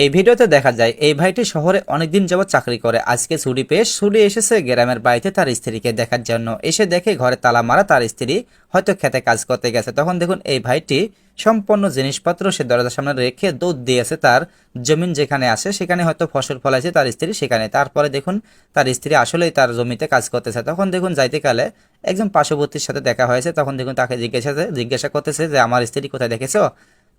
এই ভিডিওতে দেখা যায় এই ভাইটি শহরে অনেকদিন যাবত চাকরি করে। আজকে ছুটি পেয়ে ছুটি এসেছে গ্রামের বাড়িতে তার স্ত্রীকে দেখার জন্য। এসে দেখে ঘরে তালা মারা, তার স্ত্রী হয়তো খেতে কাজ করতে গেছে। তখন দেখুন এই ভাইটি সম্পূর্ণ জিনিসপত্র সে দরজার সামনে রেখে দৌড় দিয়েছে তার জমিন যেখানে আছে সেখানে হয়তো ফসল ফলাইছে তার স্ত্রী সেখানে। তারপরে দেখুন তার স্ত্রী আসলেই তার জমিতে কাজ করতেছে। তখন দেখুন যাইতে কালে একজন পার্শ্ববর্তীর সাথে দেখা হয়েছে। তখন দেখুন তাকে জিজ্ঞাসা করতেছে যে আমার স্ত্রী কোথায় দেখেছো।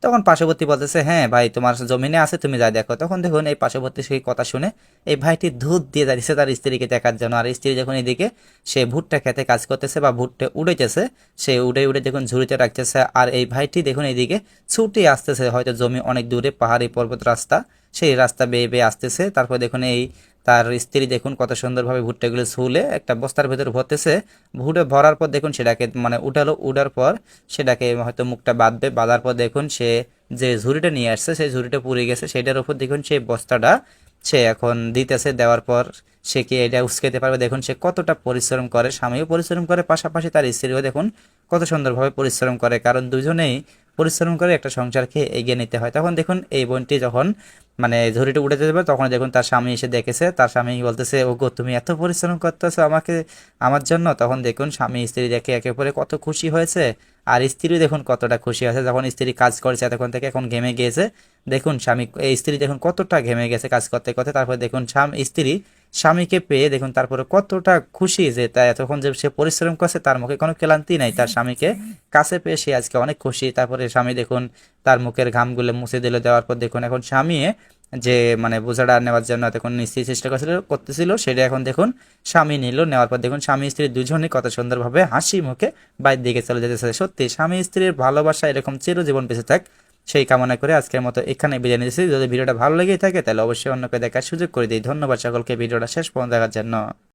তখন পার্শ্ববর্তী বলতেছে হ্যাঁ ভাই তোমার জমিনে আছে, তুমি যাই দেখো। তখন দেখুন এই পার্শ্ববর্তী সেই কথা শুনে এই ভাইটি দুধ দিয়ে যাচ্ছে তার স্ত্রীকে দেখার জন্য। আর স্ত্রী যখন এদিকে সে ভুট্টা খেতে কাজ করতেছে বা ভুট্টা উড়েতেছে, সে উড়ে উড়ে দেখুন ঝুড়িতে রাখতেছে। আর এই ভাইটি দেখুন এইদিকে ছুটে আসতেছে, হয়তো জমি অনেক দূরে, পাহাড়ি পর্বত রাস্তা, সেই রাস্তা বেয়ে বেয়ে আসতেছে। তারপর দেখুন এই তার স্ত্রী দেখুন কত সুন্দরভাবে ভুট্টাগুলো ছুলে একটা বস্তার ভেতর ভরতেছে। ভুটে ভরার পর দেখুন সেটাকে মানে উঠালো, উঠার পর সেটাকে হয়তো মুখটা বাঁধবে, বাঁধার পর দেখুন সে যে ঝুড়িটা নিয়ে আসছে সেই ঝুড়িটা পুড়ে গেছে, সেটার উপর দেখুন সেই বস্তাটা সে এখন দিতেছে। দেওয়ার পর সে কি এটা উস্কাইতে পারবে? দেখুন সে কতটা পরিশ্রম করে, স্বামীও পরিশ্রম করে, পাশাপাশি তার স্ত্রীও দেখুন কত সুন্দরভাবে পরিশ্রম করে, কারণ দুজনেই পরিশ্রম করে একটা সংসারকে এগিয়ে নিতে হয়। তখন দেখুন এই বোনটি যখন মানে ঝুড়িটা উঠে যেতে পারে তখন দেখুন তার স্বামী এসে দেখেছে, তার স্বামী বলতেছে ওগো তুমি এত পরিশ্রম করতেছো আমাকে, আমার জন্য। তখন দেখুন স্বামী স্ত্রী দেখে একে অপরে কত খুশি হয়েছে। আর স্ত্রী দেখুন কতটা খুশি আছে, যখন স্ত্রী কাজ করেছে এতক্ষণ থেকে এখন ঘেমে গিয়েছে। দেখুন স্বামী এই স্ত্রী দেখুন কতটা ঘেমে গেছে কাজ করতে করতে। তারপর দেখুন স্ত্রী স্বামীকে পেয়ে দেখুন তারপরে কতটা খুশি যে তাই এতক্ষণ যে সে পরিশ্রম করছে তার মুখে কোনো ক্লান্তি নাই, তার স্বামীকে কাছে পেয়ে সে আজকে অনেক খুশি। তারপরে স্বামী দেখুন তার মুখের ঘামগুলো মুছে দিল, দেওয়ার পর দেখুন এখন স্বামী যে মানে বোঝাটা নেওয়ার জন্য এতক্ষণ স্ত্রী চেষ্টা করতেছিল সেটা এখন দেখুন স্বামী নিল। নেওয়ার পর দেখুন স্বামী স্ত্রী দুজনেই কত সুন্দরভাবে হাসি মুখে বাইরের দিকে চলে যেতেছে। সত্যি স্বামী স্ত্রীর ভালোবাসা এরকম চিরজীবন বেঁচে থাক সেই কামনা করে আজকের মতো এখানে বিদায় নিতেছি। যদি ভিডিওটা ভালো লেগে থাকে তাহলে অবশ্যই অন্যকে দেখার সুযোগ করে দিই। ধন্যবাদ সকলকে ভিডিওটা শেষ পর্যন্ত দেখার জন্য।